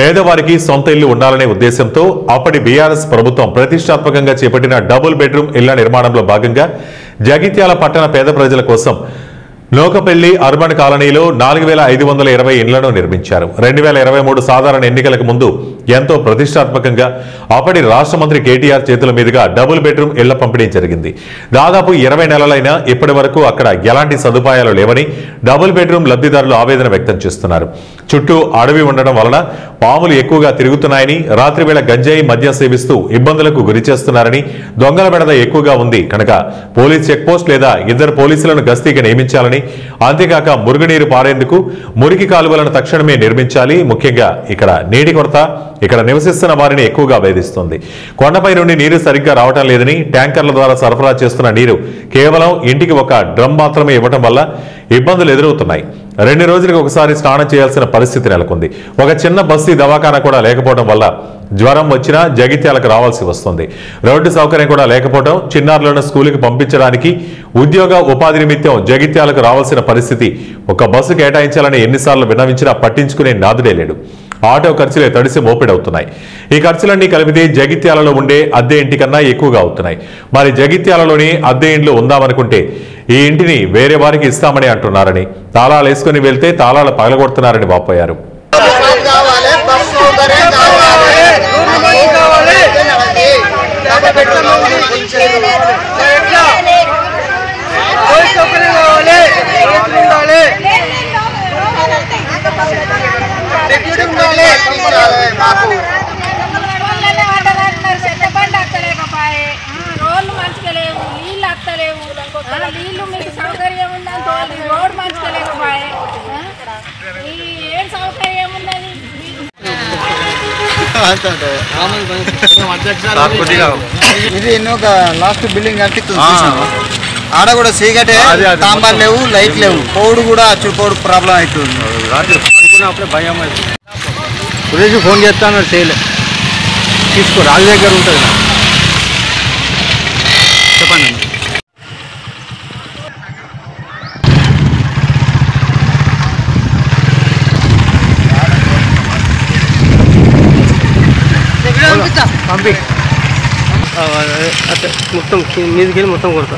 పేదవారికి సొంత ఇల్లు ఉండాలనే ఉద్దేశంతో అప్పటి బీఆర్ఎస్ ప్రభుత్వం ప్రతిష్టాత్మకంగా చేపట్టిన డబుల్ బెడ్రూమ్ ఇళ్ల నిర్మాణంలో భాగంగా జగిత్యాల పట్టణ పేద ప్రజల కోసం నోకపల్లి అర్బన్ కాలనీలో 4520 ఇండ్లను నిర్మించారు. 2023 సాధారణ ఎన్నికలకు ముందు ఎంతో ప్రతిష్టాత్మకంగా అప్పటి రాష్ట్ర మంత్రి కేటీఆర్ చేతుల మీదుగా డబుల్ బెడ్రూమ్ ఇళ్ల పంపిణీ జరిగింది. దాదాపు 20 నెలలైనా ఇప్పటి వరకు అక్కడ ఎలాంటి సదుపాయాలు లేవని డబుల్ బెడ్రూమ్ లబ్ధిదారులు ఆవేదన వ్యక్తం చేస్తున్నారు. చుట్టూ అడవి ఉండడం వలన పాములు ఎక్కువగా తిరుగుతున్నాయని, రాత్రి వేళ గంజాయి మద్యం సేవిస్తూ ఇబ్బందులకు గురి చేస్తున్నారని, దొంగల బెడద ఎక్కువగా ఉంది కనుక పోలీస్ చెక్ పోస్ట్ లేదా 2 పోలీసులను గస్తీకి నియమించాలని, అంతేకాక మురుగునీరు పారేందుకు మురికి కాలువలను తక్షణమే నిర్మించాలి. ముఖ్యంగా ఇక్కడ నీటి కొరత ఇక్కడ నివసిస్తున్న వారిని ఎక్కువగా వేధిస్తుంది. కొండపై నుండి నీరు సరిగ్గా రావటం లేదని, ట్యాంకర్ల ద్వారా సరఫరా చేస్తున్న నీరు కేవలం ఇంటికి ఒక డ్రమ్ మాత్రమే ఇవ్వటం వల్ల ఇబ్బందులు ఎదురవుతున్నాయి. 2 రోజులకు ఒకసారి స్నానం చేయాల్సిన పరిస్థితి నెలకొంది. ఒక చిన్న బస్తీ దవాఖానా కూడా లేకపోవడం వల్ల జ్వరం వచ్చినా జగిత్యాలకు రావాల్సి వస్తుంది. రోడ్డు సౌకర్యం కూడా లేకపోవడం, చిన్నారులను స్కూలుకి పంపించడానికి ఉద్యోగ ఉపాధి నిమిత్తం జగిత్యాలకు రావాల్సిన పరిస్థితి. ఒక బస్సు కేటాయించాలని ఎన్నిసార్లు విన్నవించినా పట్టించుకునే నాదుడే లేడు. ఆటో ఖర్చులే తడిసి మోపిడవుతున్నాయి. ఈ ఖర్చులన్నీ కలిపితే జగిత్యాలలో ఉండే అద్దె ఇంటి కన్నా ఎక్కువగా అవుతున్నాయి. మరి జగిత్యాలలోని అద్దె ఇండ్లు ఉందామనుకుంటే ఈ ఇంటిని వేరే వారికి ఇస్తామని అంటున్నారని, తాళాలు వేసుకుని వెళ్తే తాళాలు పగలగొడుతున్నారని వాపోయారు. రోడ్లు మంచిగా లేవు, నీళ్ళు అత్తలేవు, నీళ్లు మీకు సౌకర్యం ఉందని తోలి రోడ్డు మంచిగా లేకపోయే ఏం సౌకర్యం ఉందని ఇది ఎన్నో లాస్ట్ బిల్డింగ్ కనిపిస్తుంది. ఆడ కూడా సీగటే తాంబాలు లేవు, లైట్ లేవు, పౌడు కూడా పోడు ప్రాబ్లం అవుతుంది. అనుకున్నప్పుడే భయం అవుతుంది. సురేష్ ఫోన్ చేస్తాను, చేయలే తీసుకో, రాజు దగ్గర ఉంటుంది. చెప్పండి. పంపి అట్లా మొత్తం మీదికి వెళ్ళి మొత్తం కొడతా.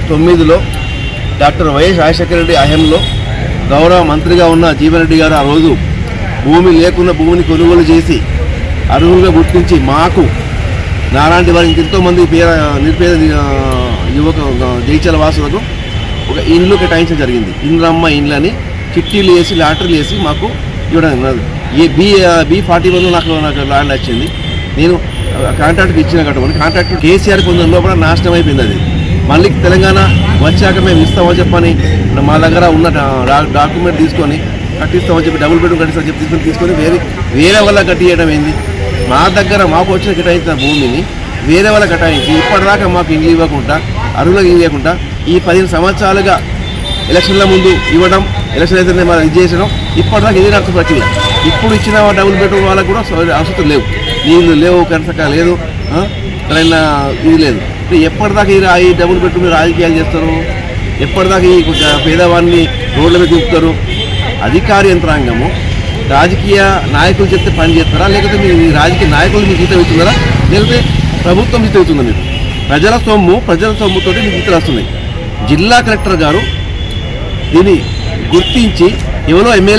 తొమ్మిదిలో డాక్టర్ వైఎస్ రాజశేఖర రెడ్డి హయాంలో గౌరవ మంత్రిగా ఉన్న జీవన్ రెడ్డి గారు ఆ రోజు భూమి లేకున్న భూమిని కొనుగోలు చేసి అర్హులుగా గుర్తించి మాకు నాలాంటి వారికి ఎంతోమంది నిరుపేద యువక జగిత్యాల వాసులకు ఒక ఇండ్లు కేటాయించడం జరిగింది. ఇంద్రమ్మ ఇండ్లని చిట్టీలు వేసి లాటరీలు వేసి మాకు ఇవ్వడం. B41లో నాకు ల్యాండ్ వచ్చింది. నేను కాంట్రాక్ట్కి ఇచ్చిన కట్టుకొని కాంట్రాక్ట్ కేసీఆర్ కొంచెం లోపల నాశనం అయిపోయింది. అది మళ్ళీ తెలంగాణ వచ్చాక మేము ఇస్తామని చెప్పని మా దగ్గర ఉన్న డాక్యుమెంట్ తీసుకొని కట్టిస్తామని చెప్పి డబుల్ బెడ్రూమ్ కట్టిస్తామని చెప్పి తీసుకొని వేరే వాళ్ళ కట్టియడం ఏంది. మా దగ్గర మాకు వచ్చిన కేటాయించిన భూమిని వేరే వాళ్ళ కేటాయించి ఇప్పటిదాకా మాకు ఇండ్లు ఇవ్వకుండా, అర్హులకు ఇవ్వకుండా ఈ 15 సంవత్సరాలుగా ఎలక్షన్ల ముందు ఇవ్వడం, ఎలక్షన్ అయితే ఇది చేసడం, ఇప్పటిదాకా ఇది నడుచు ప్రక్రియ. ఇప్పుడు ఇచ్చిన డబుల్ బెడ్రూమ్ వాళ్ళకు కూడా అవసరం లేవు, నీళ్ళు లేవు, కనసక లేదు, ఎక్కడైనా ఇది లేదు. ఎప్పటిదాకా ఈ డబుల్ బెడ్రూమ్ రాజకీయాలు చేస్తారు? ఎప్పటిదాకా ఈ పేదవాడిని రోడ్ల మీద చూపుతారు? అధికార యంత్రాంగము రాజకీయ నాయకులు చెప్తే పని చేస్తారా, లేకపోతే మీ రాజకీయ నాయకులు మీకు జీతం ఇస్తున్నారా, లేకపోతే ప్రభుత్వం జీతం ఇస్తుందా? మీరు ప్రజల సొమ్ముతో నిధులు వస్తున్నాయి. జిల్లా కలెక్టర్ గారు దీన్ని గుర్తించి ఎవరో ఎమ్మెల్యే